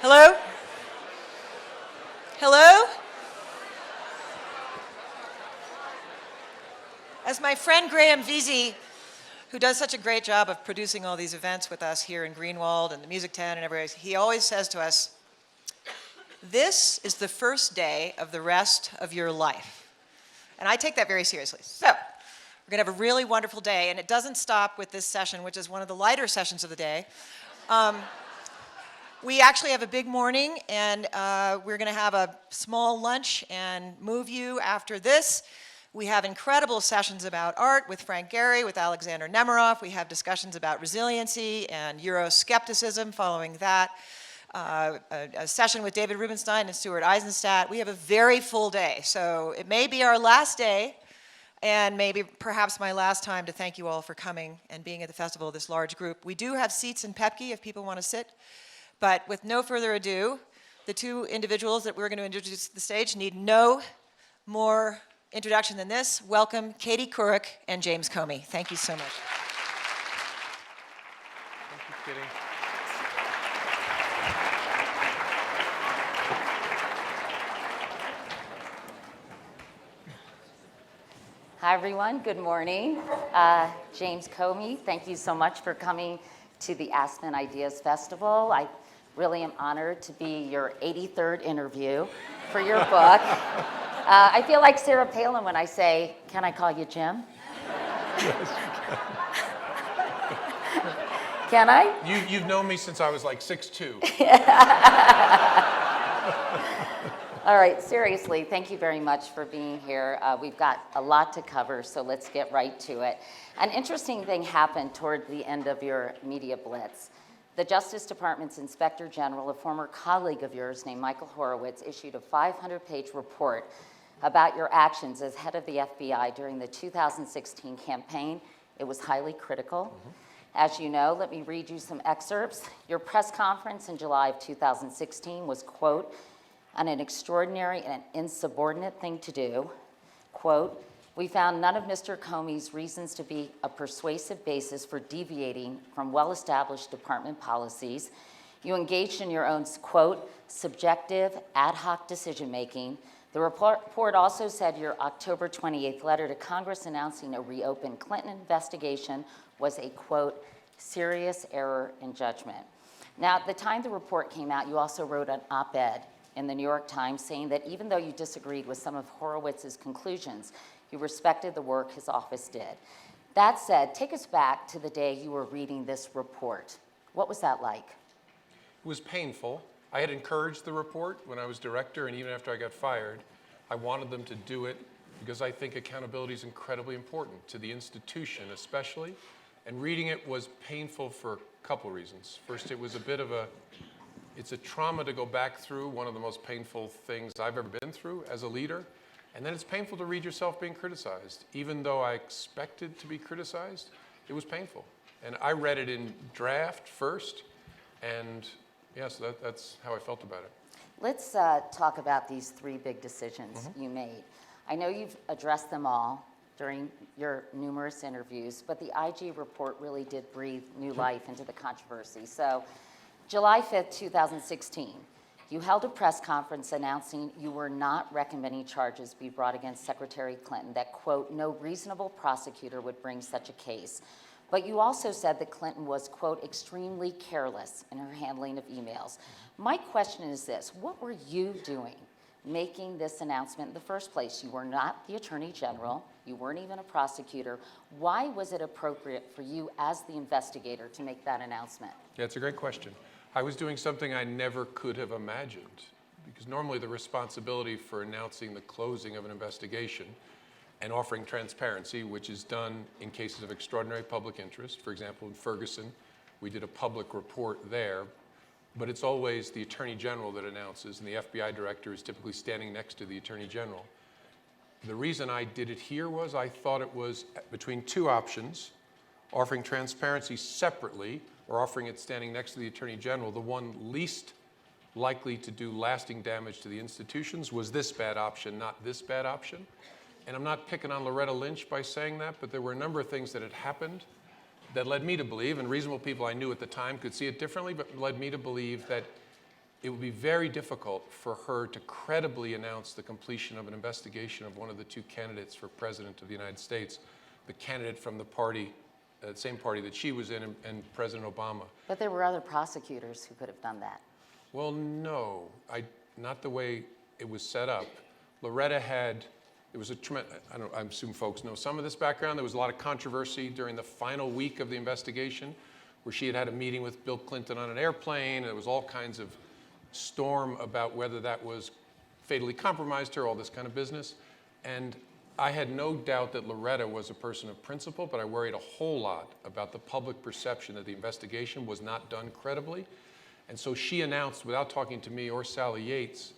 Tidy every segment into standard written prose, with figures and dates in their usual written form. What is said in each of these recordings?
Hello? Hello? As my friend Graham Veazey, who does such a great job of producing all these events with us here in Greenwald and the Music Tent and everywhere, he always says to us, this is the first day of the rest of your life. And I take that very seriously. So, we're going to have a really wonderful day, and it doesn't stop with this session, which is one of the lighter sessions of the day. We actually have a big morning, and we're going to have a small lunch and move you after this. We have incredible sessions about art with Frank Gehry, with Alexander Nemiroff. We have discussions about resiliency and Euroscepticism following that. A session with David Rubenstein and Stuart Eisenstadt. We have a very full day, so it may be our last day, and maybe perhaps my last time to thank you all for coming and being at the festival, this large group. We do have seats in Pepke if people want to sit. But with no further ado, the two individuals that we're going to introduce to the stage need no more introduction than this. Welcome, Katie Couric and James Comey. Thank you so much. Thank you, Kitty. Hi, everyone. Good morning. James Comey, thank you so much for coming to the Aspen Ideas Festival. I really am honored to be your 83rd interview for your book. I feel like Sarah Palin when I say, can I call you Jim? Yes, Can I? you've known me since I was like 6'2". All right, seriously, thank you very much for being here. We've got a lot to cover, so let's get right to it. An interesting thing happened toward the end of your media blitz. The Justice Department's Inspector General, a former colleague of yours named Michael Horowitz, issued a 500-page report about your actions as head of the FBI during the 2016 campaign. It was highly critical. As you know, let me read you some excerpts. Your press conference in July of 2016 was, quote, an extraordinary and insubordinate thing to do. Quote, we found none of Mr. Comey's reasons to be a persuasive basis for deviating from well-established department policies. You engaged in your own, quote, subjective, ad hoc decision-making. The report also said your October 28th letter to Congress announcing a reopened Clinton investigation was a, quote, serious error in judgment. Now, at the time the report came out, you also wrote an op-ed in the New York Times saying that even though you disagreed with some of Horowitz's conclusions, you respected the work his office did. That said, take us back to the day you were reading this report. What was that like? It was painful. I had encouraged the report when I was director, and even after I got fired, I wanted them to do it because I think accountability is incredibly important to the institution especially, and reading it was painful for a couple reasons. First, it was it's a trauma to go back through, one of the most painful things I've ever been through as a leader. And then it's painful to read yourself being criticized. Even though I expected to be criticized, it was painful. And I read it in draft first, and yes, that's how I felt about it. Let's talk about these three big decisions you made. I know you've addressed them all during your numerous interviews, but the IG report really did breathe new life into the controversy. So, July 5th, 2016, you held a press conference announcing you were not recommending charges be brought against Secretary Clinton, that, quote, no reasonable prosecutor would bring such a case. But you also said that Clinton was, quote, extremely careless in her handling of emails. My question is this, what were you doing making this announcement in the first place? You were not the Attorney General, you weren't even a prosecutor. Why was it appropriate for you as the investigator to make that announcement? Yeah, it's a great question. I was doing something I never could have imagined, because normally the responsibility for announcing the closing of an investigation and offering transparency, which is done in cases of extraordinary public interest. For example, in Ferguson, we did a public report there, but it's always the Attorney General that announces, and the FBI director is typically standing next to the Attorney General. The reason I did it here was I thought it was between two options, offering transparency separately or offering it standing next to the Attorney General. The one least likely to do lasting damage to the institutions was this bad option, not this bad option. And I'm not picking on Loretta Lynch by saying that, but there were a number of things that had happened that led me to believe, and reasonable people I knew at the time could see it differently, but led me to believe that it would be very difficult for her to credibly announce the completion of an investigation of one of the two candidates for President of the United States, the candidate from the party, same party that she was in, and President Obama. But there were other prosecutors who could have done that. Well, no, not the way it was set up. Loretta had, it was a tremendous, I assume folks know some of this background. There was a lot of controversy during the final week of the investigation where she had a meeting with Bill Clinton on an airplane. And there was all kinds of storm about whether that was fatally compromised her, all this kind of business. And I had no doubt that Loretta was a person of principle, but I worried a whole lot about the public perception that the investigation was not done credibly. And so she announced, without talking to me or Sally Yates,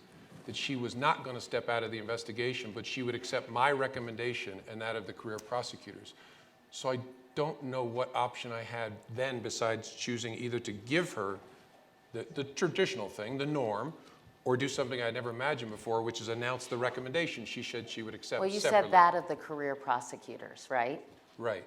that she was not going to step out of the investigation, but she would accept my recommendation and that of the career prosecutors. So I don't know what option I had then besides choosing either to give her the traditional thing, the norm, or do something I'd never imagined before, which is announce the recommendation she said she would accept Well, you separately. said that of the career prosecutors, right? Right.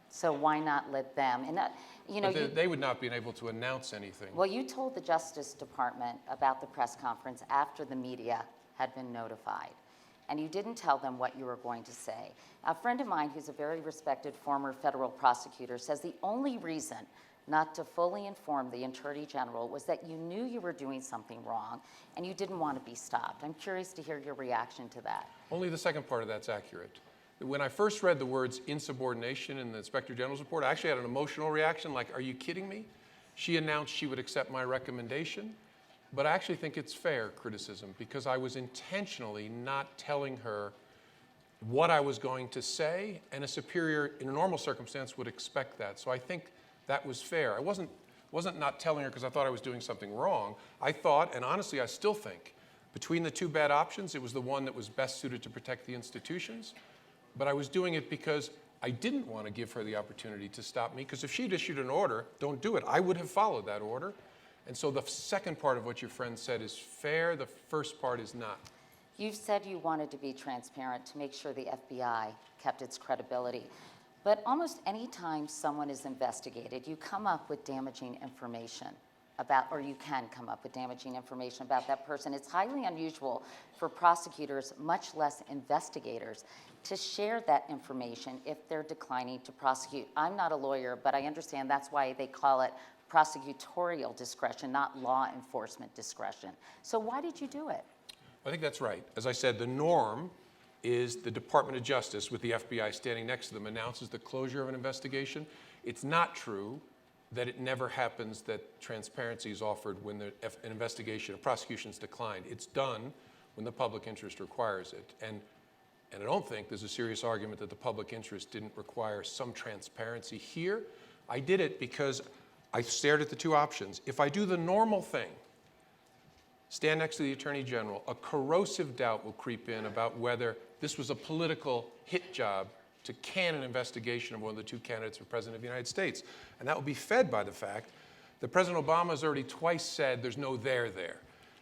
So why not let them? And that, you know, But they would not be able to announce anything. well, you told the Justice Department about the press conference after the media had been notified, and you didn't tell them what you were going to say. A friend of mine who's a very respected former federal prosecutor says the only reason not to fully inform the Attorney General was that you knew you were doing something wrong and you didn't want to be stopped. I'm curious to hear your reaction to that. Only the second part of that's accurate. When I first read the words insubordination in the Inspector General's report, I actually had an emotional reaction, like, are you kidding me? She announced she would accept my recommendation, but I actually think it's fair criticism because I was intentionally not telling her what I was going to say, and a superior in a normal circumstance would expect that. So I think that was fair. I wasn't not telling her because I thought I was doing something wrong. I thought, and honestly I still think, between the two bad options, it was the one that was best suited to protect the institutions. But I was doing it because I didn't want to give her the opportunity to stop me, because if she'd issued an order, don't do it, I would have followed that order. And so the second part of what your friend said is fair, the first part is not. You've said you wanted to be transparent to make sure the FBI kept its credibility. But almost any time someone is investigated, you come up with damaging information about, or you can come up with damaging information about that person. It's highly unusual for prosecutors, much less investigators, to share that information if they're declining to prosecute. I'm not a lawyer, but I understand that's why they call it prosecutorial discretion, not law enforcement discretion. So why did you do it? I think that's right. As I said, the norm is the Department of Justice, with the FBI standing next to them, announces the closure of an investigation. It's not true that it never happens that transparency is offered when an investigation, a prosecution is declined. It's done when the public interest requires it. And I don't think there's a serious argument that the public interest didn't require some transparency here. I did it because I stared at the two options. If I do the normal thing, stand next to the Attorney General, a corrosive doubt will creep in about whether this was a political hit job to can an investigation of one of the two candidates for President of the United States. And that will be fed by the fact that President Obama has already twice said there's no there there.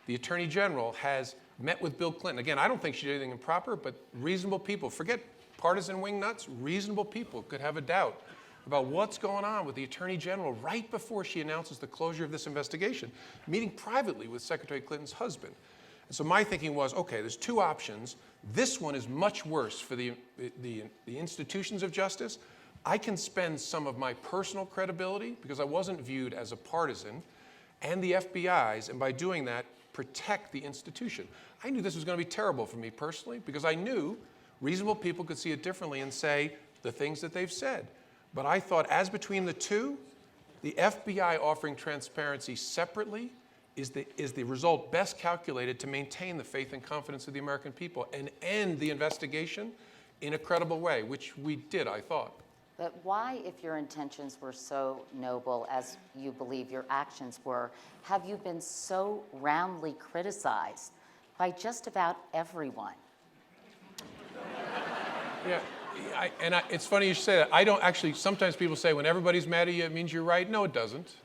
The Attorney General has met with Bill Clinton. Again, I don't think she did anything improper, but reasonable people, forget partisan wingnuts, reasonable people could have a doubt about what's going on with the Attorney General right before she announces the closure of this investigation, meeting privately with Secretary Clinton's husband. And so my thinking was, okay, there's two options. This one is much worse for the institutions of justice. I can spend some of my personal credibility, because I wasn't viewed as a partisan, and the FBI's, and by doing that, protect the institution. I knew this was going to be terrible for me personally, because I knew reasonable people could see it differently and say the things that they've said. But I thought, as between the two, the FBI offering transparency separately is the result best calculated to maintain the faith and confidence of the American people and end the investigation in a credible way, which we did, I thought. But why, if your intentions were so noble as you believe your actions were, have you been so roundly criticized by just about everyone? Yeah, it's funny you say that. I don't actually, sometimes people say when everybody's mad at you, it means you're right. No, it doesn't.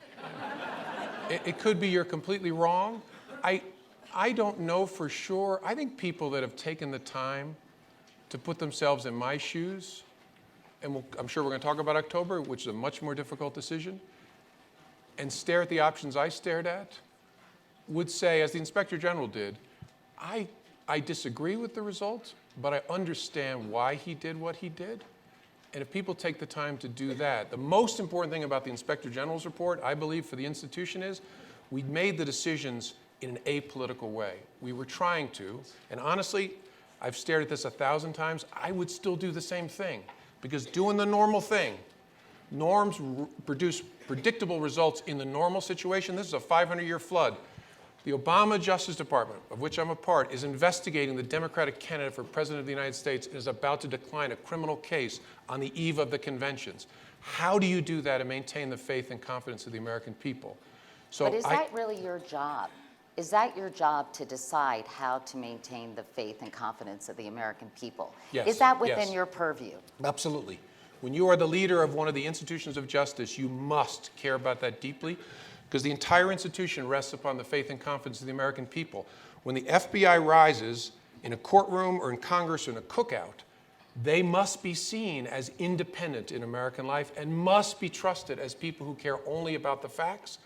It could be you're completely wrong. I don't know for sure. I think people that have taken the time to put themselves in my shoes, and I'm sure we're going to talk about October, which is a much more difficult decision, and stare at the options I stared at, would say, as the Inspector General did, I disagree with the results, but I understand why he did what he did. And if people take the time to do that, the most important thing about the Inspector General's report, I believe, for the institution is we made the decisions in an apolitical way. We were trying to, and honestly, I've stared at this 1,000 times, I would still do the same thing, because doing the normal thing, norms produce predictable results in the normal situation. This is a 500-year flood. The Obama Justice Department, of which I'm a part, is investigating the Democratic candidate for President of the United States and is about to decline a criminal case on the eve of the conventions. How do you do that and maintain the faith and confidence of the American people? So But is that really your job? Is that your job to decide how to maintain the faith and confidence of the American people? Yes, Is that within yes. your purview? Absolutely. When you are the leader of one of the institutions of justice, you must care about that deeply, because the entire institution rests upon the faith and confidence of the American people. When the FBI rises in a courtroom or in Congress or in a cookout, they must be seen as independent in American life and must be trusted as people who care only about the facts.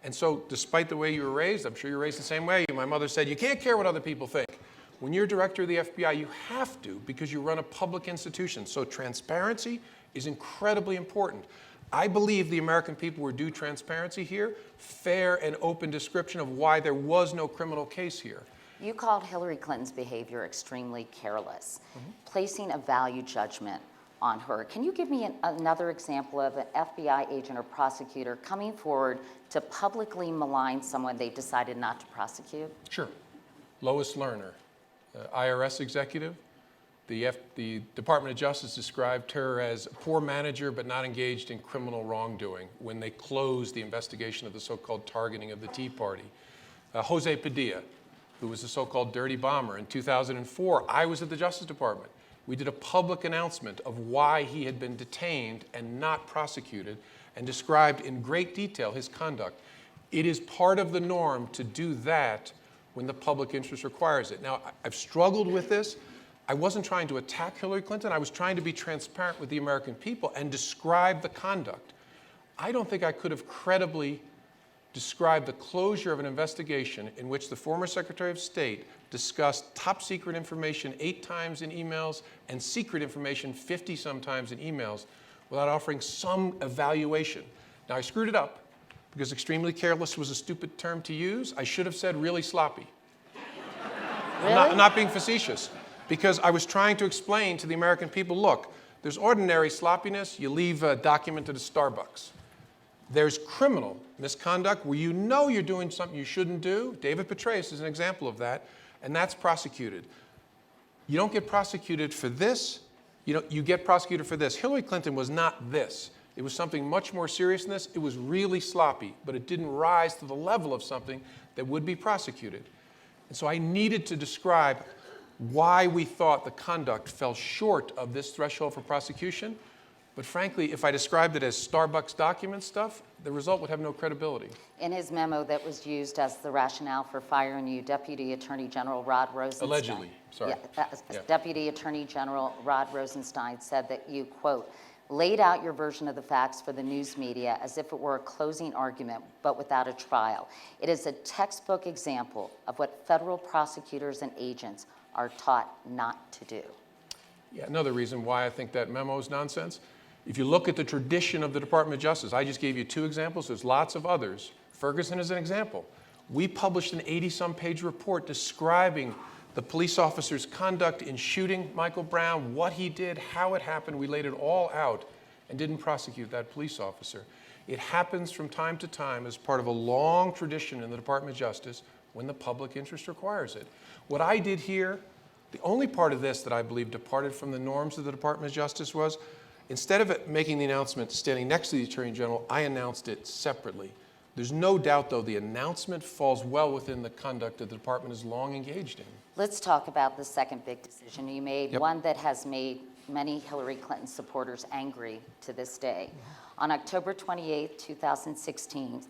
And so, despite the way you were raised, I'm sure you were raised the same way. My mother said, you can't care what other people think. When you're director of the FBI, you have to, because you run a public institution. So transparency is incredibly important. I believe the American people were due transparency here, fair and open description of why there was no criminal case here. You called Hillary Clinton's behavior extremely careless, placing a value judgment on her. Can you give me another example of an FBI agent or prosecutor coming forward to publicly malign someone they decided not to prosecute? Sure. Lois Lerner, IRS executive. The Department of Justice described her as a poor manager but not engaged in criminal wrongdoing when they closed the investigation of the so-called targeting of the Tea Party. Jose Padilla, who was the so-called dirty bomber. In 2004, I was at the Justice Department. We did a public announcement of why he had been detained and not prosecuted and described in great detail his conduct. It is part of the norm to do that when the public interest requires it. Now, I've struggled with this. I wasn't trying to attack Hillary Clinton. I was trying to be transparent with the American people and describe the conduct. I don't think I could have credibly described the closure of an investigation in which the former Secretary of State discussed top secret information 8 times in emails and secret information 50 sometimes in emails without offering some evaluation. Now, I screwed it up because extremely careless was a stupid term to use. I should have said really sloppy. Really? I'm not being facetious, because I was trying to explain to the American people, look, there's ordinary sloppiness. You leave a document at a Starbucks. There's criminal misconduct where you know you're doing something you shouldn't do. David Petraeus is an example of that, and that's prosecuted. You don't get prosecuted for this. You get prosecuted for this. Hillary Clinton was not this. It was something much more serious than this. It was really sloppy, but it didn't rise to the level of something that would be prosecuted. And so I needed to describe why we thought the conduct fell short of this threshold for prosecution. But frankly, if I described it as Starbucks document stuff, the result would have no credibility. In his memo that was used as the rationale for firing you, Deputy Attorney General Rod Rosenstein. Allegedly, sorry. Yeah. Deputy Attorney General Rod Rosenstein said that you, quote, laid out your version of the facts for the news media as if it were a closing argument, but without a trial. It is a textbook example of what federal prosecutors and agents are taught not to do. Yeah, another reason why I think that memo is nonsense. If you look at the tradition of the Department of Justice, I just gave you 2 examples. There's lots of others. Ferguson is an example. We published an 80-some page report describing the police officer's conduct in shooting Michael Brown, what he did, how it happened. We laid it all out and didn't prosecute that police officer. It happens from time to time as part of a long tradition in the Department of Justice when the public interest requires it. What I did here, the only part of this that I believe departed from the norms of the Department of Justice was, instead of making the announcement standing next to the Attorney General, I announced it separately. There's no doubt, though, the announcement falls well within the conduct that the department is long engaged in. Let's talk about the second big decision you made, Yep. one that has made many Hillary Clinton supporters angry to this day. On October 28, 2016,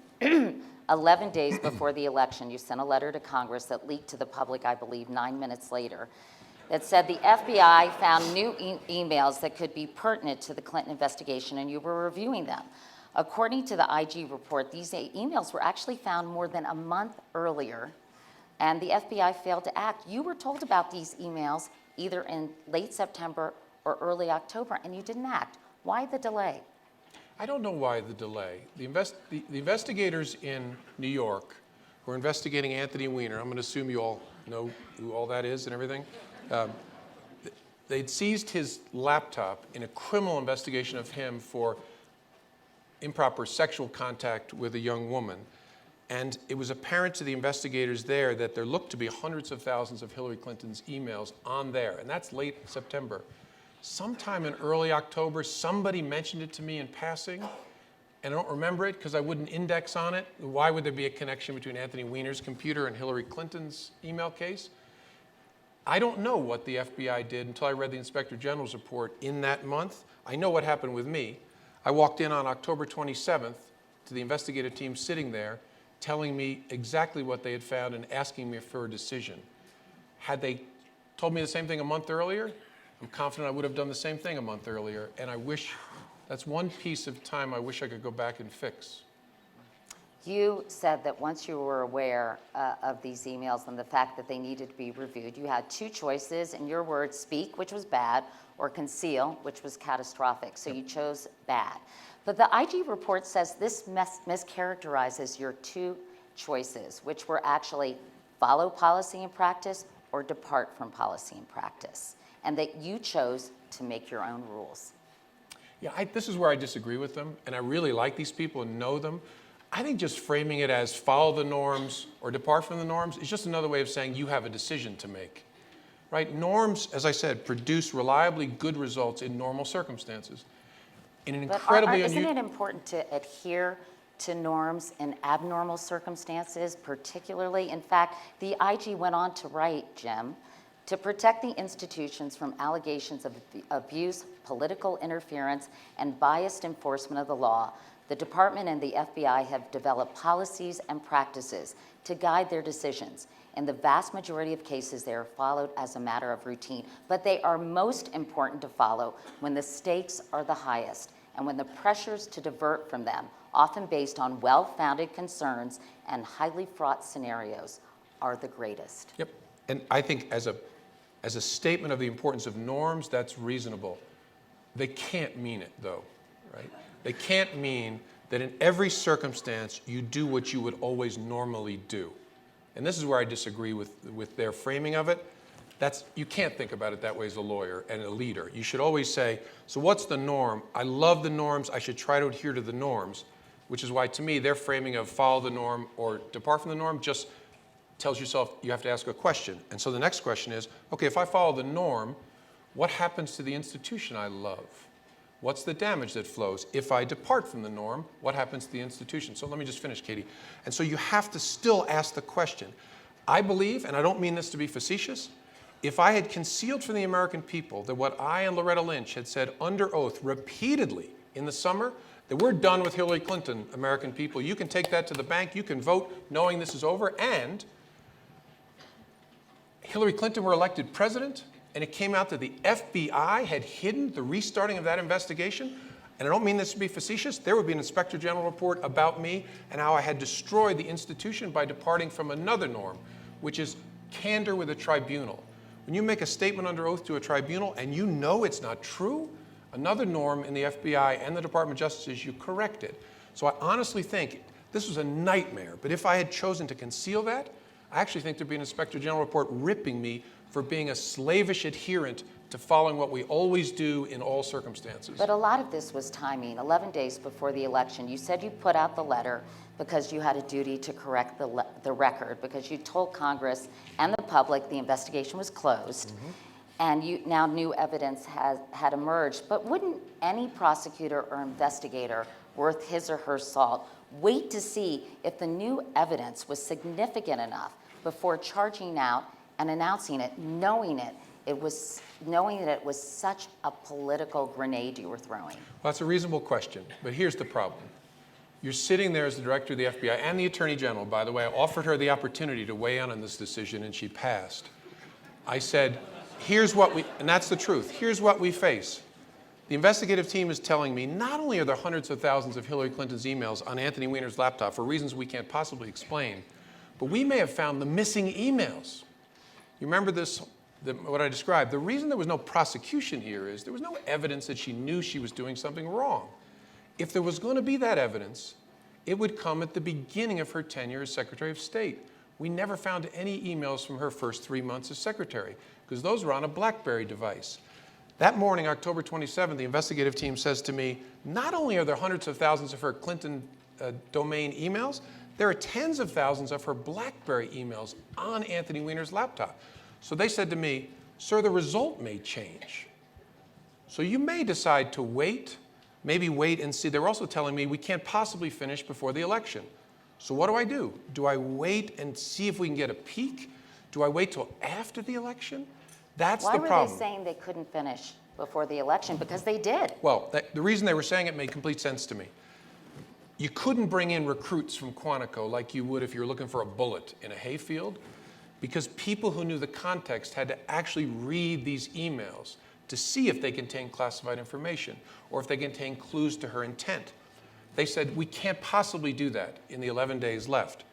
11 days before the election, you sent a letter to Congress that leaked to the public, I believe, 9 minutes later, that said the FBI found new emails that could be pertinent to the Clinton investigation, and you were reviewing them. According to the IG report, these emails were actually found more than a month earlier, and the FBI failed to act. You were told about these emails either in late September or early October, and you didn't act. Why the delay? I don't know why the delay. The investigators in New York who are investigating Anthony Weiner, I'm going to assume you all know who all that is and everything, they'd seized his laptop in a criminal investigation of him for improper sexual contact with a young woman. And it was apparent to the investigators there that there looked to be hundreds of thousands of Hillary Clinton's emails on there, and that's late September. Sometime in early October, somebody mentioned it to me in passing, and I don't remember it because I wouldn't index on it. Why would there be a connection between Anthony Weiner's computer and Hillary Clinton's email case? I don't know what the FBI did until I read the Inspector General's report in that month. I know what happened with me. I walked in on October 27th to the investigative team sitting there telling me exactly what they had found and asking me for a decision. Had they told me the same thing a month earlier, I'm confident I would have done the same thing a month earlier, and I wish, that's one piece of time I wish I could go back and fix. You said that once you were aware of these emails and the fact that they needed to be reviewed, you had two choices. In your words, speak, which was bad, or conceal, which was catastrophic. So you chose bad. But the IG report says this mischaracterizes your two choices, which were actually follow policy and practice or depart from policy and practice, and that you chose to make your own rules. Yeah, this is where I disagree with them, and I really like these people and know them. I think just framing it as follow the norms or depart from the norms is just another way of saying you have a decision to make, right? Norms, as I said, produce reliably good results in normal circumstances. In an incredibly Isn't it important to adhere to norms in abnormal circumstances, particularly? In fact, the IG went on to write, Jim, to protect the institutions from allegations of abuse, political interference, and biased enforcement of the law, the department and the FBI have developed policies and practices to guide their decisions. In the vast majority of cases, they are followed as a matter of routine, but they are most important to follow when the stakes are the highest and when the pressures to divert from them, often based on well-founded concerns and highly fraught scenarios, are the greatest. Yep, and I think as a statement of the importance of norms, that's reasonable. They can't mean it, though, right? They can't mean that in every circumstance you do what you would always normally do. And this is where I disagree with their framing of it. You can't think about it that way as a lawyer and a leader. You should always say, so what's the norm? I love the norms. I should try to adhere to the norms, which is why, to me, their framing of follow the norm or depart from the norm just tells yourself you have to ask a question. And so the next question is, okay, if I follow the norm, what happens to the institution I love? What's the damage that flows? If I depart from the norm, what happens to the institution? So let me just finish, Katie. And so you have to still ask the question. I believe, and I don't mean this to be facetious, if I had concealed from the American people that what I and Loretta Lynch had said under oath repeatedly in the summer, that we're done with Hillary Clinton, American people, you can take that to the bank, you can vote knowing this is over, and Hillary Clinton were elected president, and it came out that the FBI had hidden the restarting of that investigation, and I don't mean this to be facetious, there would be an Inspector General report about me and how I had destroyed the institution by departing from another norm, which is candor with a tribunal. When you make a statement under oath to a tribunal and you know it's not true, another norm in the FBI and the Department of Justice is you correct it. So I honestly think this was a nightmare, but if I had chosen to conceal that, I actually think there'd be an Inspector General report ripping me for being a slavish adherent to following what we always do in all circumstances. But a lot of this was timing. 11 days before the election, you said you put out the letter because you had a duty to correct the record, because you told Congress and the public the investigation was closed, and you now new evidence had emerged. But wouldn't any prosecutor or investigator worth his or her salt wait to see if the new evidence was significant enough before charging out and announcing it, knowing that it was such a political grenade you were throwing? Well, that's a reasonable question, but here's the problem. You're sitting there as the director of the FBI and the Attorney General. By the way, I offered her the opportunity to weigh in on this decision, and she passed. I said, here's what and that's the truth, here's what we face. The investigative team is telling me not only are there hundreds of thousands of Hillary Clinton's emails on Anthony Weiner's laptop for reasons we can't possibly explain, but we may have found the missing emails. You remember this, what I described? The reason there was no prosecution here is there was no evidence that she knew she was doing something wrong. If there was going to be that evidence, it would come at the beginning of her tenure as Secretary of State. We never found any emails from her first 3 months as Secretary, because those were on a BlackBerry device. That morning, October 27th, the investigative team says to me, not only are there hundreds of thousands of her Clinton domain emails, there are tens of thousands of her BlackBerry emails on Anthony Weiner's laptop. So they said to me, sir, the result may change. So you may decide to wait, maybe wait and see. They were also telling me we can't possibly finish before the election. So what do? Do I wait and see if we can get a peek? Do I wait till after the election? That's the problem. Why were they saying they couldn't finish before the election? Because they did. Well, the reason they were saying it made complete sense to me. You couldn't bring in recruits from Quantico like you would if you were looking for a bullet in a hayfield, because people who knew the context had to actually read these emails to see if they contained classified information or if they contained clues to her intent. They said, we can't possibly do that in the 11 days left.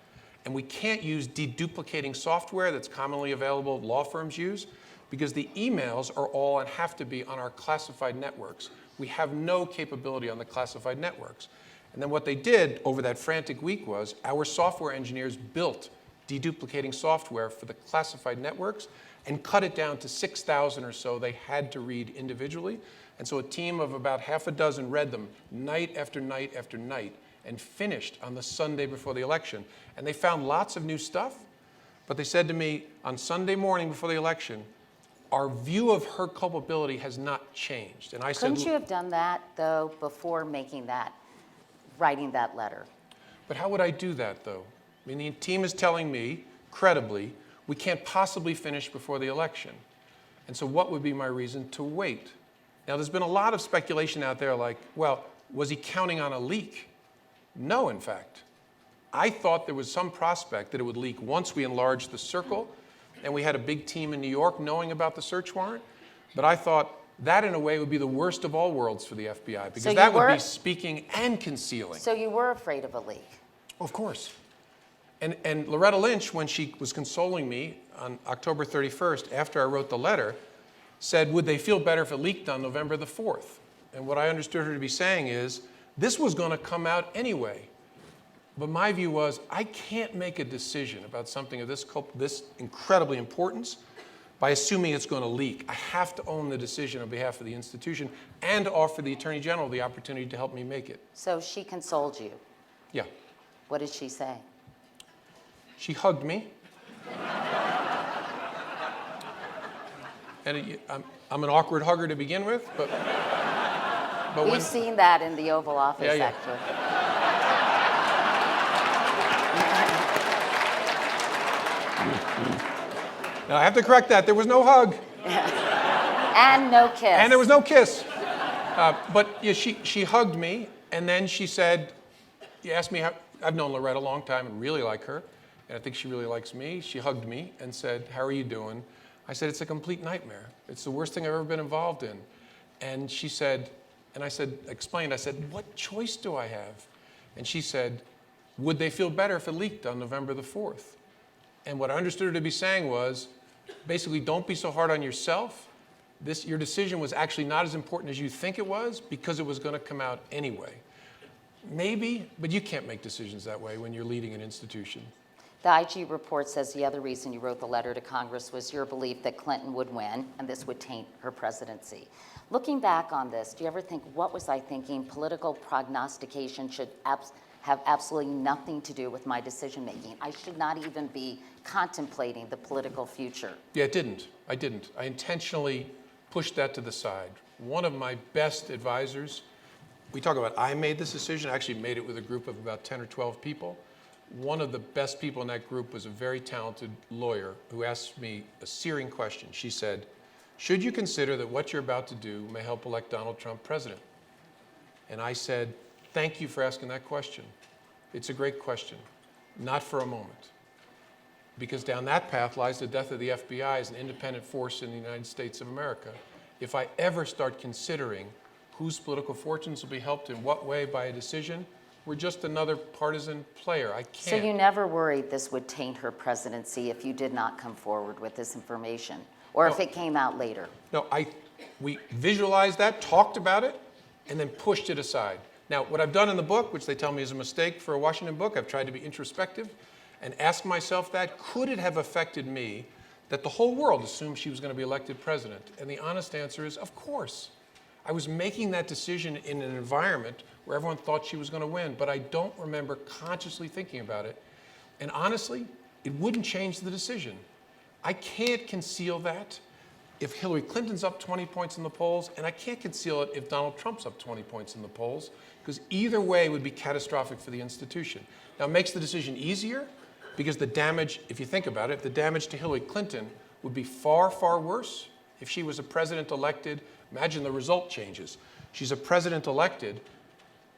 And we can't use deduplicating software that's commonly available, law firms use, because the emails are all and have to be on our classified networks. We have no capability on the classified networks. And then what they did over that frantic week was our software engineers built deduplicating software for the classified networks and cut it down to 6,000 or so they had to read individually. And so a team of about half a dozen read them night after night after night and finished on the Sunday before the election. And they found lots of new stuff, but they said to me on Sunday morning before the election, our view of her culpability has not changed. And I said, Couldn't you have done that, though, before writing that letter? but how would I do that, though? I mean, the team is telling me, credibly, we can't possibly finish before the election. And so what would be my reason to wait? Now, there's been a lot of speculation out there like, well, was he counting on a leak? No, in fact. I thought there was some prospect that it would leak once we enlarged the circle and we had a big team in New York knowing about the search warrant. But I thought that, in a way, would be the worst of all worlds for the FBI, because So that would be speaking and concealing. So you were afraid of a leak? Of course. And Loretta Lynch, when she was consoling me on October 31st, after I wrote the letter, said, would they feel better if it leaked on November the 4th? And what I understood her to be saying is, this was going to come out anyway. But my view was, I can't make a decision about something of this incredibly importance by assuming it's going to leak. I have to own the decision on behalf of the institution and offer the Attorney General the opportunity to help me make it. So she consoled you. Yeah. What did she say? She hugged me. And I'm an awkward hugger to begin with, but We've seen that in the Oval Office, Yeah, yeah. actually. Now, I have to correct that. There was no hug. And no kiss. And there was no kiss. But yeah, she hugged me, and then she said, you asked me how, I've known Loretta a long time and really like her, and I think she really likes me. She hugged me and said, how are you doing? I said, it's a complete nightmare. It's the worst thing I've ever been involved in. And she said, and I said, explained, I said, what choice do I have? And she said, would they feel better if it leaked on November the 4th? And what I understood her to be saying was, basically, don't be so hard on yourself. Your decision was actually not as important as you think it was because it was going to come out anyway. Maybe, but you can't make decisions that way when you're leading an institution. The IG report says the other reason you wrote the letter to Congress was your belief that Clinton would win, and this would taint her presidency. Looking back on this, do you ever think, what was I thinking? Political prognostication should have absolutely nothing to do with my decision-making. I should not even be contemplating the political future. Yeah, it didn't. I didn't. I intentionally pushed that to the side. One of my best advisors, we talk about I made this decision. I actually made it with a group of about 10 or 12 people. One of the best people in that group was a very talented lawyer who asked me a searing question. She said, should you consider that what you're about to do may help elect Donald Trump president? And I said, thank you for asking that question. It's a great question. Not for a moment. Because down that path lies the death of the FBI as an independent force in the United States of America. If I ever start considering whose political fortunes will be helped in what way by a decision. We're just another partisan player. I can't. So you never worried this would taint her presidency if you did not come forward with this information, or if it came out later? No, we visualized that, talked about it, and then pushed it aside. Now, what I've done in the book, which they tell me is a mistake for a Washington book, I've tried to be introspective and ask myself that, could it have affected me that the whole world assumed she was going to be elected president? And the honest answer is, of course. I was making that decision in an environment where everyone thought she was going to win, but I don't remember consciously thinking about it. And honestly, it wouldn't change the decision. I can't conceal that if Hillary Clinton's up 20 points in the polls, and I can't conceal it if Donald Trump's up 20 points in the polls, because either way would be catastrophic for the institution. Now, it makes the decision easier, because the damage, if you think about it, the damage to Hillary Clinton would be far, far worse if she was a president elected. Imagine the result changes. She's a president elected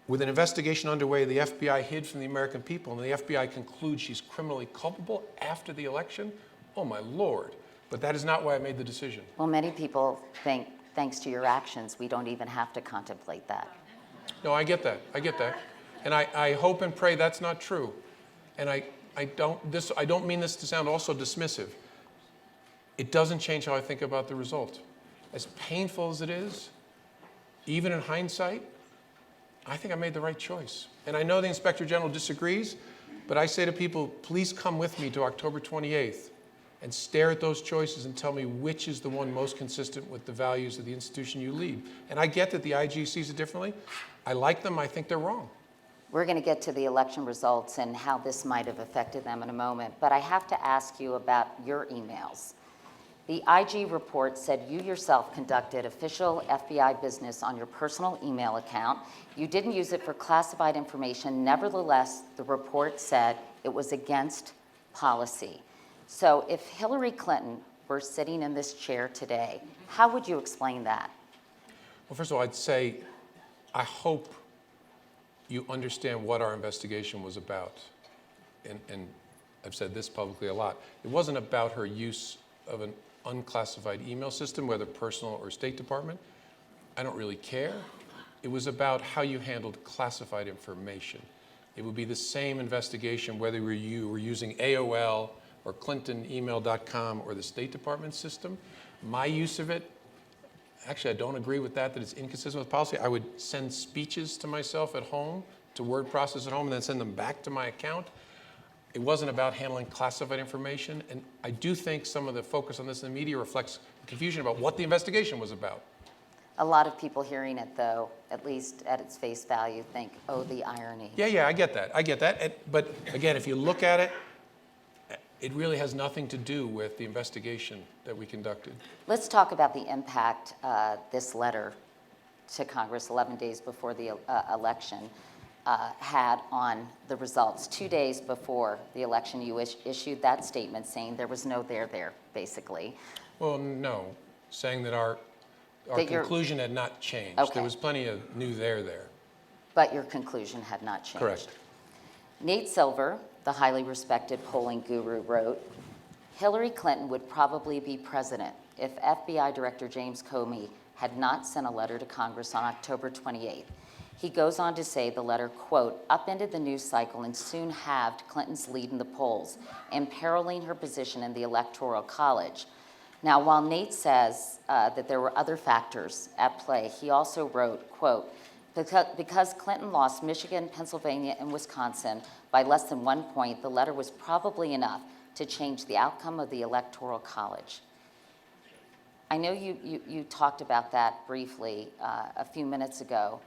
with an investigation underway the FBI hid from the American people, and the FBI concludes she's criminally culpable after the election. Oh, my Lord. But that is not why I made the decision. Well, many people think, thanks to your actions, we don't even have to contemplate that. No, I get that. I get that. And I hope and pray that's not true. And I don't mean this to sound also dismissive. It doesn't change how I think about the result. As painful as it is, even in hindsight, I think I made the right choice. And I know the Inspector General disagrees, but I say to people, please come with me to October 28th and stare at those choices and tell me which is the one most consistent with the values of the institution you lead. And I get that the IG sees it differently. I like them. I think they're wrong. We're going to get to the election results and how this might have affected them in a moment, but I have to ask you about your emails. The IG report said you yourself conducted official FBI business on your personal email account. You didn't use it for classified information. Nevertheless, the report said it was against policy. So if Hillary Clinton were sitting in this chair today, how would you explain that? Well, first of all, I'd say I hope you understand what our investigation was about. And I've said this publicly a lot. It wasn't about her use of an unclassified email system, whether personal or State Department. I don't really care. It was about how you handled classified information. It would be the same investigation whether you were using AOL or ClintonEmail.com or the State Department system. My use of it, actually, I don't agree with that it's inconsistent with policy. I would send speeches to myself at home, to word process at home, and then send them back to my account. It wasn't about handling classified information, and I do think some of the focus on this in the media reflects confusion about what the investigation was about. A lot of people hearing it, though, at least at its face value, think, oh, the irony. Yeah, I get that. But again, if you look at it, it really has nothing to do with the investigation that we conducted. Let's talk about the impact this letter to Congress 11 days before the election had on the results. 2 days before the election, you issued that statement saying there was no there, basically. Well, no, saying that our conclusion had not changed. Okay. There was plenty of new there. But your conclusion had not changed. Correct. Nate Silver, the highly respected polling guru, wrote, Hillary Clinton would probably be president if FBI Director James Comey had not sent a letter to Congress on October 28th. He goes on to say the letter, quote, upended the news cycle and soon halved Clinton's lead in the polls, imperiling her position in the Electoral College. Now, while Nate says that there were other factors at play, he also wrote, quote, because Clinton lost Michigan, Pennsylvania, and Wisconsin by less than 1 point, the letter was probably enough to change the outcome of the Electoral College. I know you talked about that briefly a few minutes ago,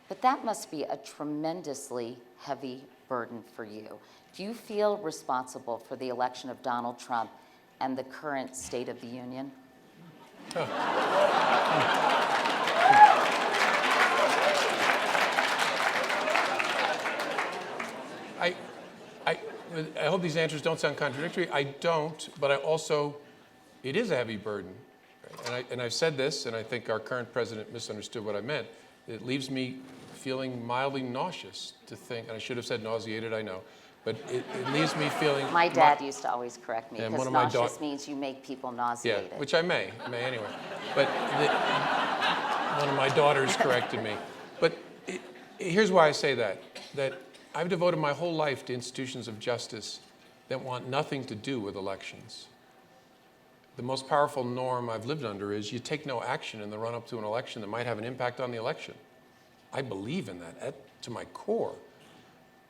but that must be a tremendously heavy burden for you. Do you feel responsible for the election of Donald Trump and the current State of the Union? I hope these answers don't sound contradictory. I don't, but I also, it is a heavy burden. And I've said this, and I think our current president misunderstood what I meant. It leaves me feeling mildly nauseous to think, and I should have said nauseated, I know, but it leaves me feeling... My dad used to always correct me, And because one of my nauseous means you make people nauseated. Yeah, which I may anyway. But One of my daughters corrected me. But here's why I say that I've devoted my whole life to institutions of justice that want nothing to do with elections. The most powerful norm I've lived under is you take no action in the run-up to an election that might have an impact on the election. I believe in that to my core.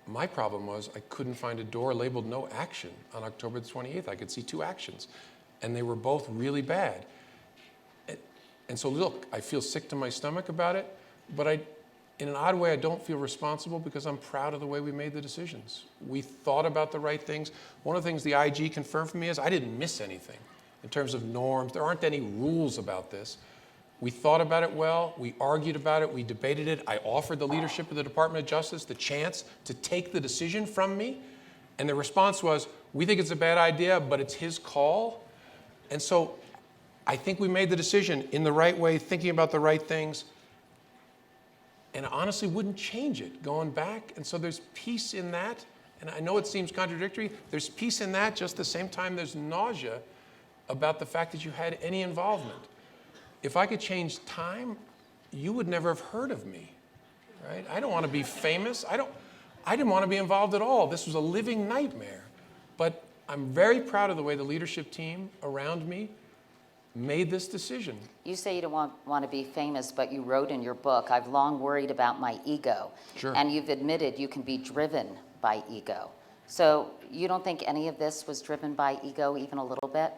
My problem was I couldn't find a door labeled no action on October the 28th. I could see 2 actions, and they were both really bad. And so look, I feel sick to my stomach about it, but in an odd way, I don't feel responsible because I'm proud of the way we made the decisions. We thought about the right things. One of the things the IG confirmed for me is I didn't miss anything in terms of norms. There aren't any rules about this. We thought about it well, we argued about it, we debated it. I offered the leadership of the Department of Justice the chance to take the decision from me, and the response was, we think it's a bad idea, but it's his call. And so I think we made the decision in the right way, thinking about the right things, and I honestly wouldn't change it going back. And so there's peace in that, and I know it seems contradictory. There's peace in that, just the same time there's nausea about the fact that you had any involvement. If I could change time, you would never have heard of me, right? I don't want to be famous. I didn't want to be involved at all. This was a living nightmare. But I'm very proud of the way the leadership team around me made this decision. You say you don't want to be famous, but you wrote in your book, I've long worried about my ego. Sure. And you've admitted you can be driven by ego. So you don't think any of this was driven by ego even a little bit?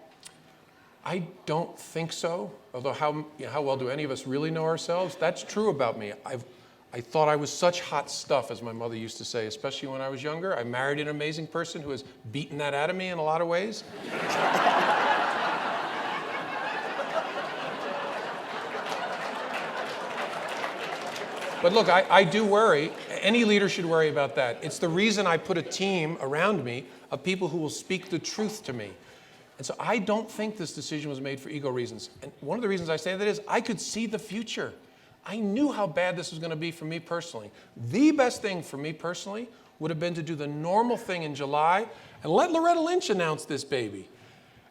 I don't think so, although how well do any of us really know ourselves? That's true about me. I thought I was such hot stuff, as my mother used to say, especially when I was younger. I married an amazing person who has beaten that out of me in a lot of ways. But look, I do worry. Any leader should worry about that. It's the reason I put a team around me of people who will speak the truth to me. And so I don't think this decision was made for ego reasons. And one of the reasons I say that is I could see the future. I knew how bad this was going to be for me personally. The best thing for me personally would have been to do the normal thing in July and let Loretta Lynch announce this baby.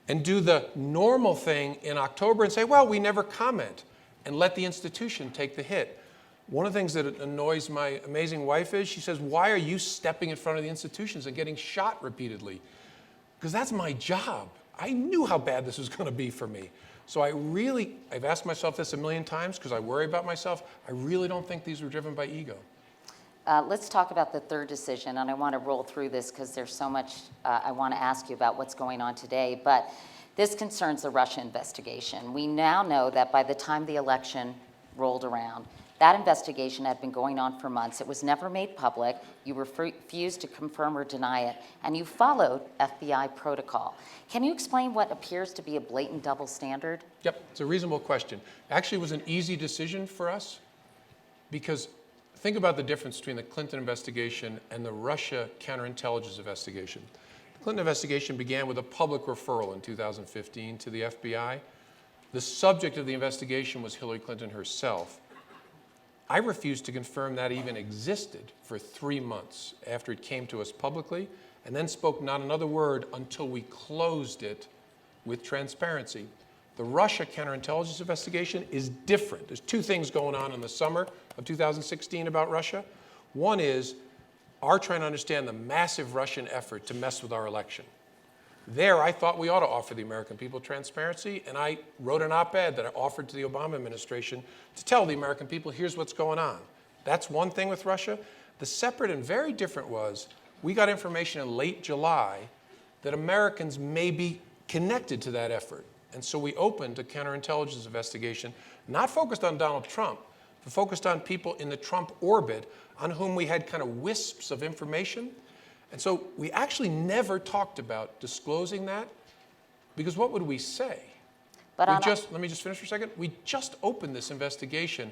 And do the normal thing in October and say, well, we never comment. And let the institution take the hit. One of the things that annoys my amazing wife is she says, why are you stepping in front of the institutions and getting shot repeatedly? Because that's my job. I knew how bad this was going to be for me. So I've asked myself this a million times because I worry about myself. I really don't think these were driven by ego. Let's talk about the third decision, and I want to roll through this because there's so much I want to ask you about what's going on today. But this concerns the Russia investigation. We now know that by the time the election rolled around, that investigation had been going on for months. It was never made public. You refused to confirm or deny it, and you followed FBI protocol. Can you explain what appears to be a blatant double standard? Yep, it's a reasonable question. Actually, it was an easy decision for us because think about the difference between the Clinton investigation and the Russia counterintelligence investigation. The Clinton investigation began with a public referral in 2015 to the FBI. The subject of the investigation was Hillary Clinton herself. I refused to confirm that even existed for 3 months after it came to us publicly, and then spoke not another word until we closed it with transparency. The Russia counterintelligence investigation is different. There's 2 things going on in the summer of 2016 about Russia. One is our trying to understand the massive Russian effort to mess with our election. There, I thought we ought to offer the American people transparency, and I wrote an op-ed that I offered to the Obama administration to tell the American people, here's what's going on. That's one thing with Russia. The separate and very different was, we got information in late July that Americans may be connected to that effort. And so we opened a counterintelligence investigation, not focused on Donald Trump, but focused on people in the Trump orbit on whom we had kind of wisps of information. And so we actually never talked about disclosing that, because what would we say? But Let me just finish for a second. We just opened this investigation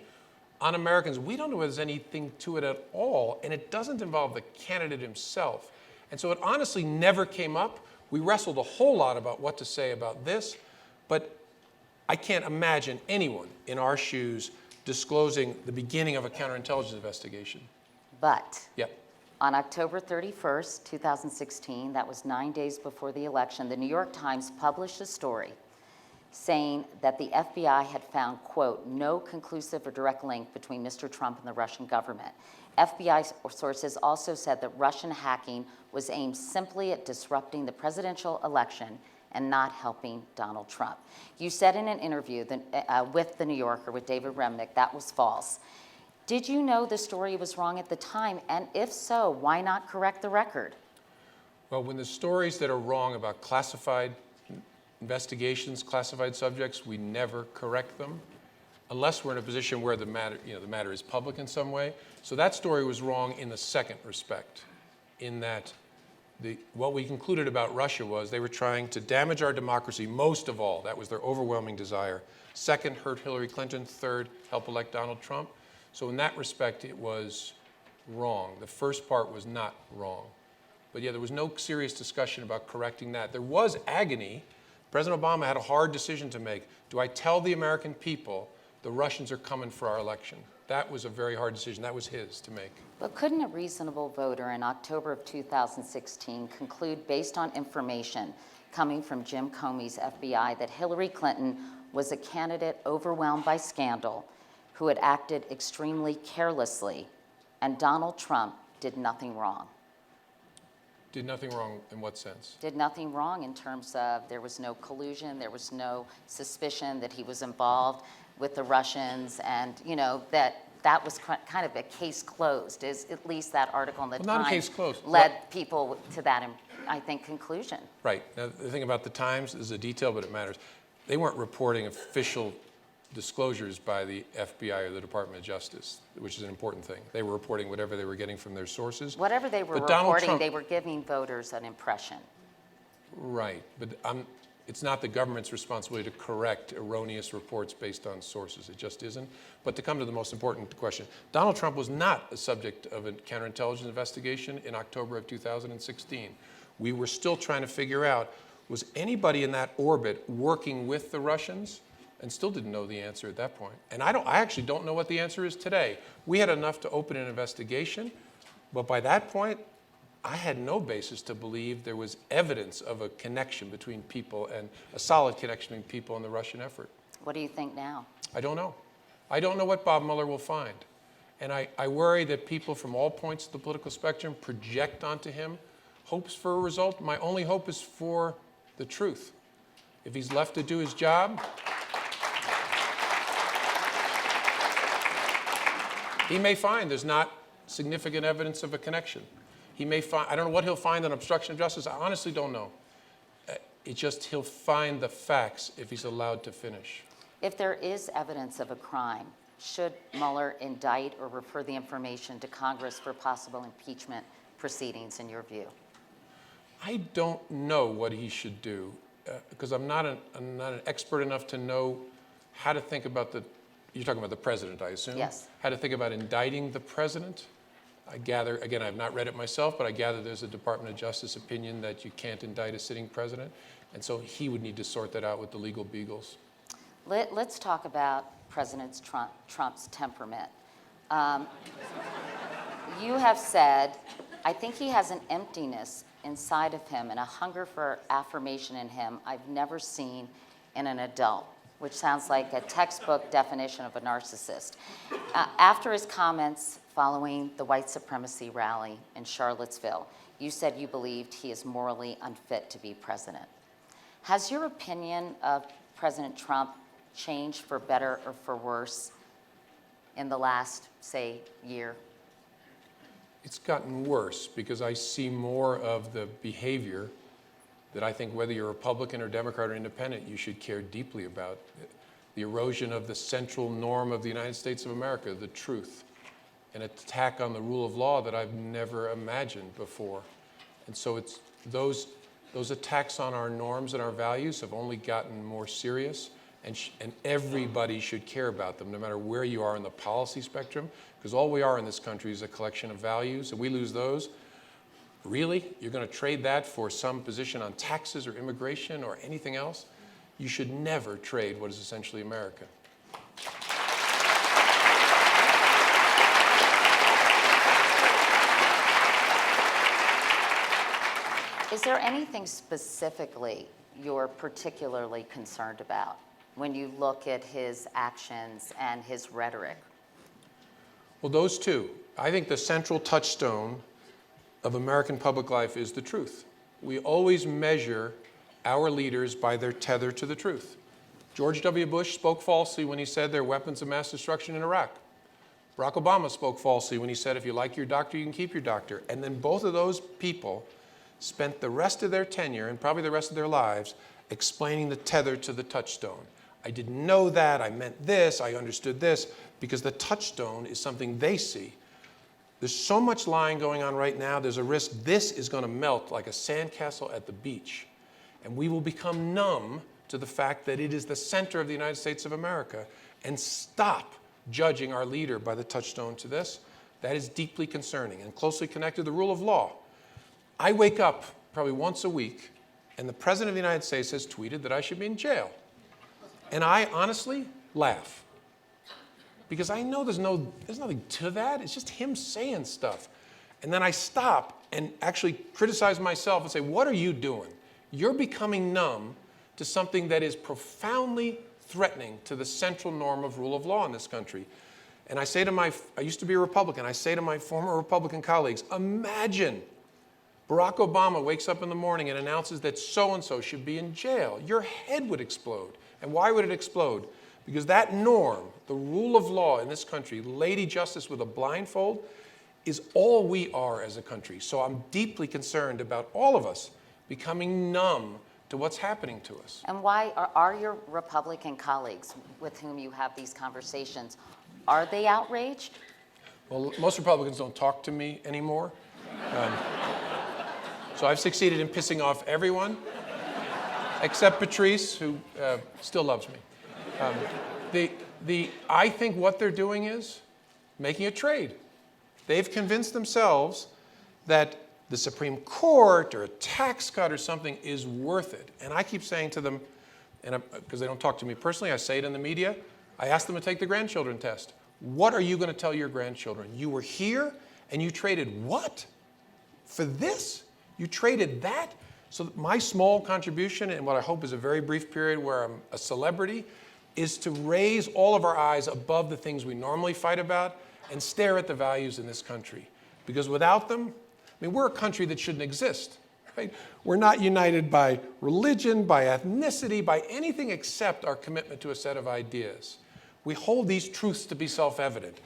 on Americans. We don't know if there's anything to it at all, and it doesn't involve the candidate himself. And so it honestly never came up. We wrestled a whole lot about what to say about this, but I can't imagine anyone in our shoes disclosing the beginning of a counterintelligence investigation. But Yep. on October 31st, 2016, that was 9 days before the election, the New York Times published a story saying that the FBI had found, quote, no conclusive or direct link between Mr. Trump and the Russian government. FBI sources also said that Russian hacking was aimed simply at disrupting the presidential election and not helping Donald Trump. You said in an interview with The New Yorker, with David Remnick, that was false. Did you know the story was wrong at the time? And if so, why not correct the record? Well, when the stories that are wrong about classified investigations, classified subjects, we never correct them unless we're in a position where the matter is public in some way. So that story was wrong in the second respect, in that what we concluded about Russia was they were trying to damage our democracy most of all. That was their overwhelming desire. Second, hurt Hillary Clinton. Third, help elect Donald Trump. So in that respect, it was wrong. The first part was not wrong. But yeah, there was no serious discussion about correcting that. There was agony. President Obama had a hard decision to make. Do I tell the American people the Russians are coming for our election? That was a very hard decision. That was his to make. But couldn't a reasonable voter in October of 2016 conclude, based on information coming from Jim Comey's FBI, that Hillary Clinton was a candidate overwhelmed by scandal who had acted extremely carelessly, and Donald Trump did nothing wrong? Did nothing wrong in what sense? Did nothing wrong in terms of there was no collusion, there was no suspicion that he was involved with the Russians, and that was kind of a case closed. Is at least that article in the Well, not a Times case closed. led people to that, I think, conclusion. Right. Now, the thing about the Times is a detail, but it matters. They weren't reporting official disclosures by the FBI or the Department of Justice, which is an important thing. They were reporting whatever they were getting from their sources. Whatever they were But Donald reporting, Trump- they were giving voters an impression. Right, but it's not the government's responsibility to correct erroneous reports based on sources. It just isn't. But to come to the most important question, Donald Trump was not a subject of a counterintelligence investigation in October of 2016. We were still trying to figure out, was anybody in that orbit working with the Russians? And still didn't know the answer at that point. And I actually don't know what the answer is today. We had enough to open an investigation, but by that point, I had no basis to believe there was evidence of a connection between people, and a solid connection between people and the Russian effort. What do you think now? I don't know. I don't know what Bob Mueller will find. And I worry that people from all points of the political spectrum project onto him hopes for a result. My only hope is for the truth. If he's left to do his job, he may find there's not significant evidence of a connection. He may find, I don't know what he'll find on obstruction of justice. I honestly don't know. It's just he'll find the facts if he's allowed to finish. If there is evidence of a crime, should Mueller indict or refer the information to Congress for possible impeachment proceedings, in your view? I don't know what he should do because I'm not an expert enough to know how to think about you're talking about the president, I assume? Yes. How to think about indicting the president? I gather, again, I've not read it myself, but I gather there's a Department of Justice opinion that you can't indict a sitting president. And so he would need to sort that out with the legal beagles. Let's talk about President Trump's temperament. You have said, I think he has an emptiness inside of him and a hunger for affirmation in him I've never seen in an adult, which sounds like a textbook definition of a narcissist. After his comments following the white supremacy rally in Charlottesville, you said you believed he is morally unfit to be president. Has your opinion of President Trump changed for better or for worse in the last, say, year? It's gotten worse because I see more of the behavior that I think whether you're Republican or Democrat or Independent, you should care deeply about. The erosion of the central norm of the United States of America, the truth. An attack on the rule of law that I've never imagined before. And so it's those attacks on our norms and our values have only gotten more serious, and everybody should care about them, no matter where you are in the policy spectrum, because all we are in this country is a collection of values, and we lose those. Really? You're going to trade that for some position on taxes or immigration or anything else? You should never trade what is essentially America. Is there anything specifically you're particularly concerned about when you look at his actions and his rhetoric? Well, those two. I think the central touchstone of American public life is the truth. We always measure our leaders by their tether to the truth. George W. Bush spoke falsely when he said there are weapons of mass destruction in Iraq. Barack Obama spoke falsely when he said, if you like your doctor, you can keep your doctor. And then both of those people spent the rest of their tenure, and probably the rest of their lives, explaining the tether to the touchstone. I didn't know that, I meant this, I understood this, because the touchstone is something they see. There's so much lying going on right now, there's a risk this is going to melt like a sandcastle at the beach. And we will become numb to the fact that it is the center of the United States of America and stop judging our leader by the touchstone to this. That is deeply concerning and closely connected to the rule of law. I wake up probably once a week and the President of the United States has tweeted that I should be in jail. And I honestly laugh. Because I know there's nothing to that. It's just him saying stuff. And then I stop and actually criticize myself and say, what are you doing? You're becoming numb to something that is profoundly threatening to the central norm of rule of law in this country. And I say to I used to be a Republican, I say to my former Republican colleagues, imagine Barack Obama wakes up in the morning and announces that so-and-so should be in jail. Your head would explode. And why would it explode? Because that norm, the rule of law in this country, Lady Justice with a blindfold, is all we are as a country. So I'm deeply concerned about all of us becoming numb to what's happening to us. And why are your Republican colleagues with whom you have these conversations, are they outraged? Well, most Republicans don't talk to me anymore. So I've succeeded in pissing off everyone, except Patrice, who still loves me. I think what they're doing is making a trade. They've convinced themselves that the Supreme Court or a tax cut or something is worth it. And I keep saying to them, and because they don't talk to me personally, I say it in the media, I ask them to take the grandchildren test. What are you going to tell your grandchildren? You were here and you traded what? For this? You traded that? So my small contribution, in what I hope is a very brief period where I'm a celebrity, is to raise all of our eyes above the things we normally fight about and stare at the values in this country. Because without them, I mean, we're a country that shouldn't exist, right? We're not united by religion, by ethnicity, by anything except our commitment to a set of ideas. We hold these truths to be self-evident.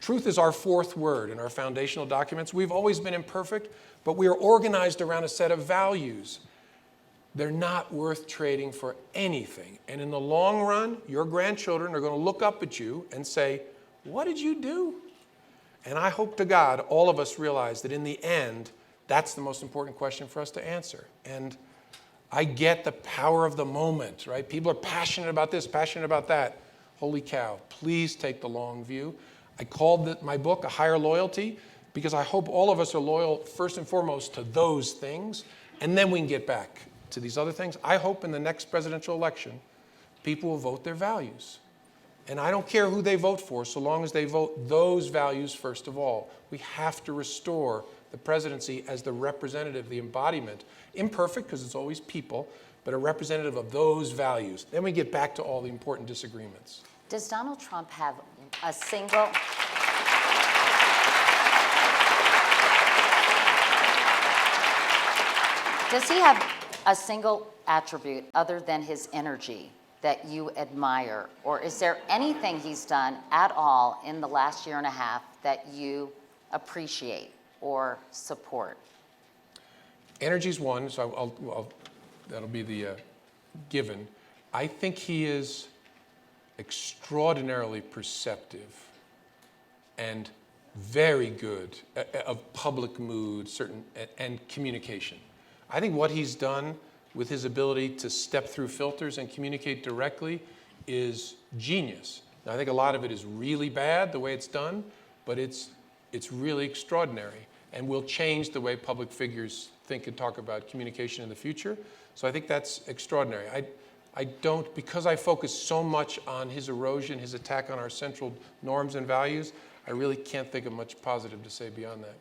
Truth is our fourth word in our foundational documents. We've always been imperfect, but we are organized around a set of values. They're not worth trading for anything. And in the long run, your grandchildren are going to look up at you and say, what did you do? And I hope to God all of us realize that in the end, that's the most important question for us to answer. And I get the power of the moment, right? People are passionate about this, passionate about that. Holy cow, please take the long view. I called my book A Higher Loyalty because I hope all of us are loyal first and foremost to those things, and then we can get back to these other things. I hope in the next presidential election, people will vote their values. And I don't care who they vote for, so long as they vote those values first of all. We have to restore the presidency as the representative, the embodiment, imperfect because it's always people, but a representative of those values. Then we get back to all the important disagreements. Does Donald Trump have a single... Does he have a single attribute other than his energy that you admire? Or is there anything he's done at all in the last year and a half that appreciate or support? Energy's one, so that'll be the given. I think he is extraordinarily perceptive and very good of public mood, and communication. I think what he's done with his ability to step through filters and communicate directly is genius. Now, I think a lot of it is really bad, the way it's done, but it's really extraordinary and will change the way public figures think and talk about communication in the future. So I think that's extraordinary. I don't, because I focus so much on his erosion, his attack on our central norms and values, I really can't think of much positive to say beyond that.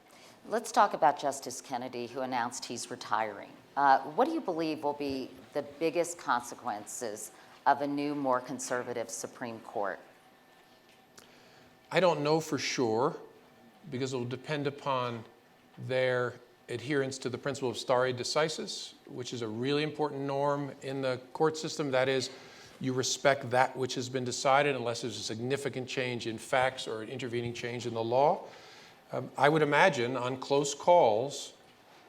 Let's talk about Justice Kennedy, who announced he's retiring. What do you believe will be the biggest consequences of a new, more conservative Supreme Court? I don't know for sure, because it will depend upon their adherence to the principle of stare decisis, which is a really important norm in the court system. That is, you respect that which has been decided unless there's a significant change in facts or an intervening change in the law. I would imagine on close calls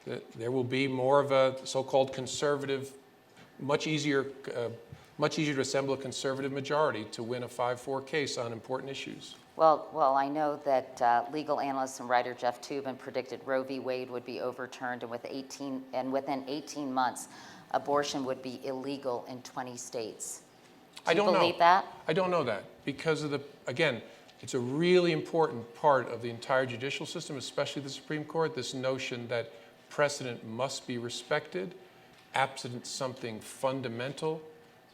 that there will be more of a so-called conservative, much easier to assemble a conservative majority to win a 5-4 case on important issues. Well, I know that legal analyst and writer Jeff Toobin predicted Roe v. Wade would be overturned, and within 18 months, abortion would be illegal in 20 states. Do you believe that? I don't know that, because of again, it's a really important part of the entire judicial system, especially the Supreme Court, this notion that precedent must be respected, absent something fundamental,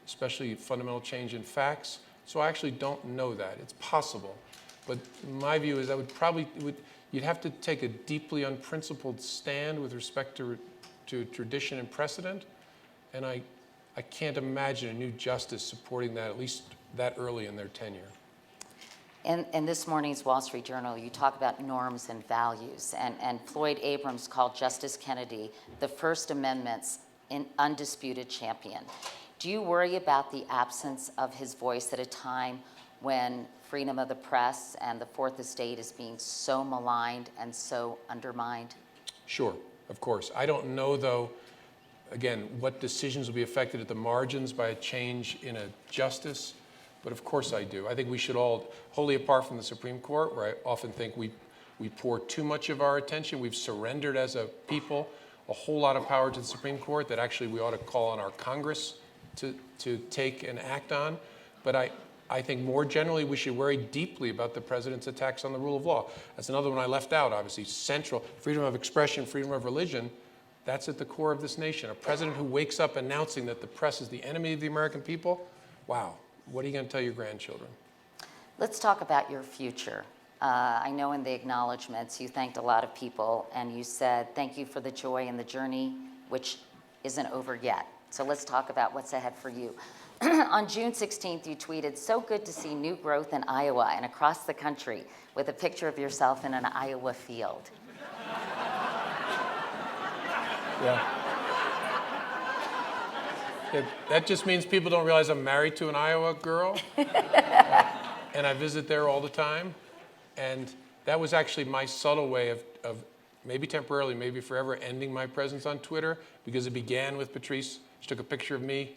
especially fundamental change in facts. So I actually don't know that. It's possible. But my view is that you'd have to take a deeply unprincipled stand with respect to tradition and precedent. And I can't imagine a new justice supporting that, at least that early in their tenure. In this morning's Wall Street Journal, you talk about norms and values, and Floyd Abrams called Justice Kennedy the First Amendment's undisputed champion. Do you worry about the absence of his voice at a time when freedom of the press and the Fourth Estate is being so maligned and so undermined? Sure, of course. I don't know, though, again, what decisions will be affected at the margins by a change in a justice, but of course I do. I think we should all, wholly apart from the Supreme Court, where I often think we pour too much of our attention, we've surrendered as a people a whole lot of power to the Supreme Court that actually we ought to call on our Congress to take and act on. But I think more generally we should worry deeply about the president's attacks on the rule of law. That's another one I left out, obviously. Central, freedom of expression, freedom of religion, that's at the core of this nation. A president who wakes up announcing that the press is the enemy of the American people, wow, what are you going to tell your grandchildren? Let's talk about your future. I know in the acknowledgments you thanked a lot of people, and you said thank you for the joy and the journey, which isn't over yet. So let's talk about what's ahead for you. On June 16th, you tweeted, "So good to see new growth in Iowa and across the country," with a picture of yourself in an Iowa field. Yeah. That just means people don't realize I'm married to an Iowa girl, and I visit there all the time. And that was actually my subtle way of maybe temporarily, maybe forever, ending my presence on Twitter, because it began with Patrice. She took a picture of me.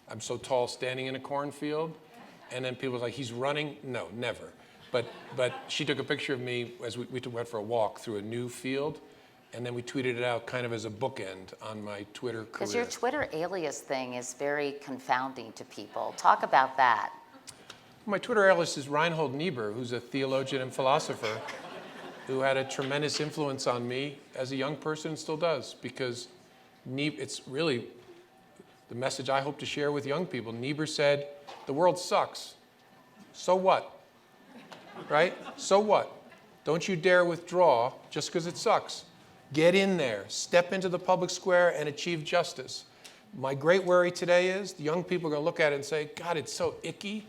I'm so tall, standing in a cornfield. And then people were like, he's running? No, never. But she took a picture of me as we went for a walk through a new field. And then we tweeted it out kind of as a bookend on my Twitter career. Because your Twitter alias thing is very confounding to people. Talk about that. My Twitter alias is Reinhold Niebuhr, who's a theologian and philosopher who had a tremendous influence on me as a young person and still does, because it's really the message I hope to share with young people. Niebuhr said, the world sucks. So what? Right? So what? Don't you dare withdraw just because it sucks. Get in there, step into the public square and achieve justice. My great worry today is the young people are going to look at it and say, God, it's so icky.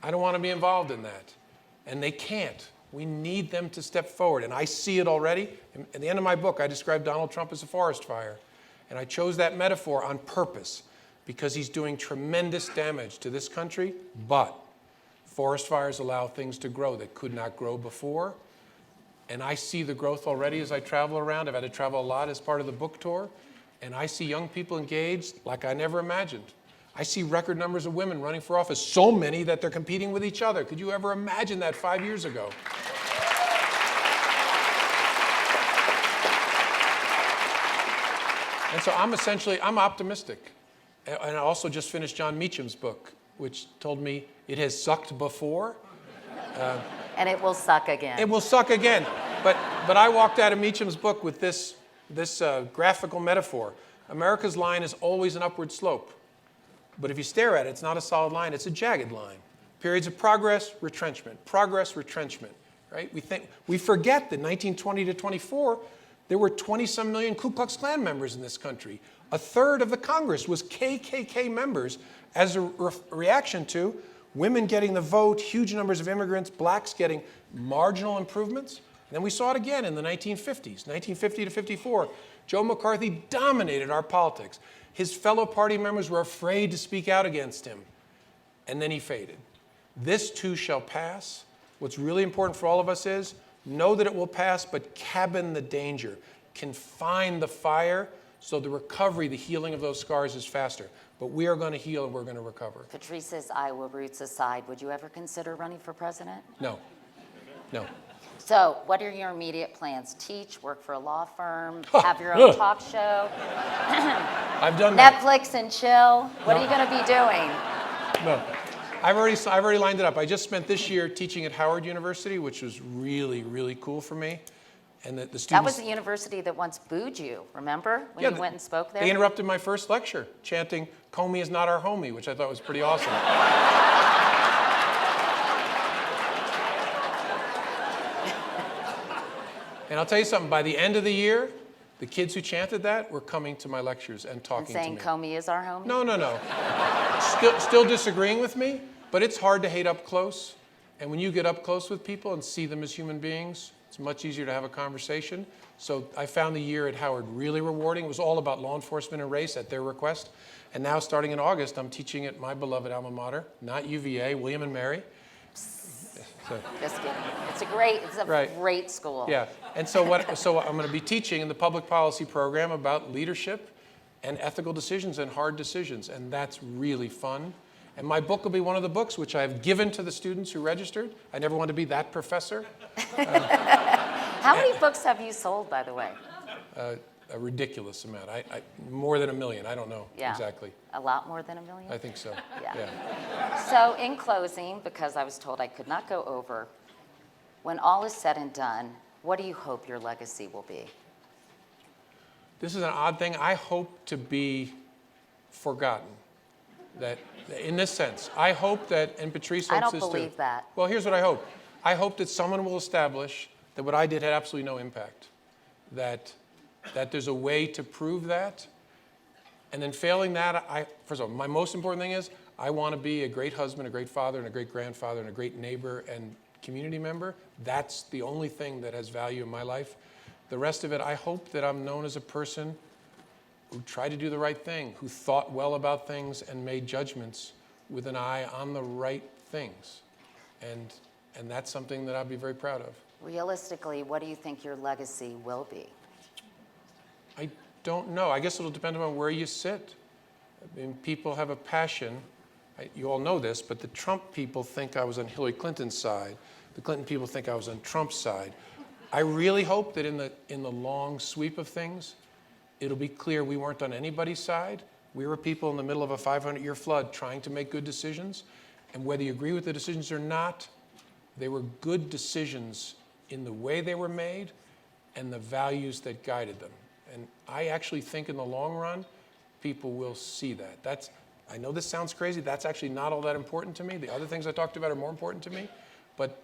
I don't want to be involved in that. And they can't. We need them to step forward. And I see it already. At the end of my book, I described Donald Trump as a forest fire. And I chose that metaphor on purpose because he's doing tremendous damage to this country. But forest fires allow things to grow that could not grow before. And I see the growth already as I travel around. I've had to travel a lot as part of the book tour. And I see young people engaged like I never imagined. I see record numbers of women running for office, so many that they're competing with each other. Could you ever imagine that 5 years ago? And so I'm optimistic. And I also just finished John Meacham's book, which told me it has sucked before. And it will suck again. It will suck again. But I walked out of Meacham's book with this graphical metaphor. America's line is always an upward slope. But if you stare at it, it's not a solid line, it's a jagged line. Periods of progress, retrenchment, right? We forget that 1920 to 24, there were 20-some million Ku Klux Klan members in this country. A third of the Congress was KKK members as a reaction to women getting the vote, huge numbers of immigrants, blacks getting marginal improvements. And then we saw it again in the 1950s, 1950 to 54. Joe McCarthy dominated our politics. His fellow party members were afraid to speak out against him. And then he faded. This too shall pass. What's really important for all of us is know that it will pass, but cabin the danger. Confine the fire so the recovery, the healing of those scars is faster. But we are going to heal and we're going to recover. Patrice's Iowa roots aside, would you ever consider running for president? No. No. So what are your immediate plans? Teach, work for a law firm, have your own talk show, I've done that. Netflix and chill? What are you going to be doing? No. I've already lined it up. I just spent this year teaching at Howard University, which was really, really cool for me. And the students... That was the university that once booed you, remember? When you went and spoke there? They interrupted my first lecture, chanting, "Comey is not our homie," which I thought was pretty awesome. And I'll tell you something, by the end of the year, the kids who chanted that were coming to my lectures and talking to me. Saying Comey is our homie? No. Still disagreeing with me, but it's hard to hate up close. And when you get up close with people and see them as human beings, it's much easier to have a conversation. So I found the year at Howard really rewarding. It was all about law enforcement and race at their request. And now starting in August, I'm teaching at my beloved alma mater, not UVA, William and Mary. So, Just kidding. It's a great school. yeah, and so I'm going to be teaching in the public policy program about leadership and ethical decisions and hard decisions, and that's really fun. And my book will be one of the books which I've given to the students who registered. I never wanted to be that professor. How many books have you sold, by the way? A ridiculous amount. More than 1 million. I don't know exactly. A lot more than 1 million? I think so. Yeah. So in closing, because I was told I could not go over, when all is said and done, what do you hope your legacy will be? This is an odd thing. I hope to be forgotten. That, in this sense, I hope that, and Patrice hopes I this don't too. believe that. Well, here's what I hope. I hope that someone will establish that what I did had absolutely no impact. That there's a way to prove that. And then failing that, first of all, my most important thing is I want to be a great husband, a great father, and a great grandfather, and a great neighbor and community member. That's the only thing that has value in my life. The rest of it, I hope that I'm known as a person who tried to do the right thing, who thought well about things and made judgments with an eye on the right things. And that's something that I'll be very proud of. Realistically, what do you think your legacy will be? I don't know. I guess it'll depend on where you sit. I mean, people have a passion. You all know this, but the Trump people think I was on Hillary Clinton's side. The Clinton people think I was on Trump's side. I really hope that in the long sweep of things, it'll be clear we weren't on anybody's side. We were people in the middle of a 500-year flood trying to make good decisions. And whether you agree with the decisions or not, they were good decisions in the way they were made and the values that guided them. And I actually think in the long run, people will see that. I know this sounds crazy. That's actually not all that important to me. The other things I talked about are more important to me. But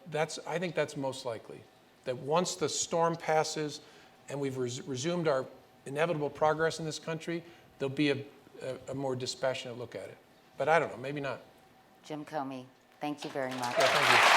I think that's most likely. That once the storm passes and we've resumed our inevitable progress in this country, there'll be a more dispassionate look at it. But I don't know, maybe not. Jim Comey, thank you very much. Yeah, thank you.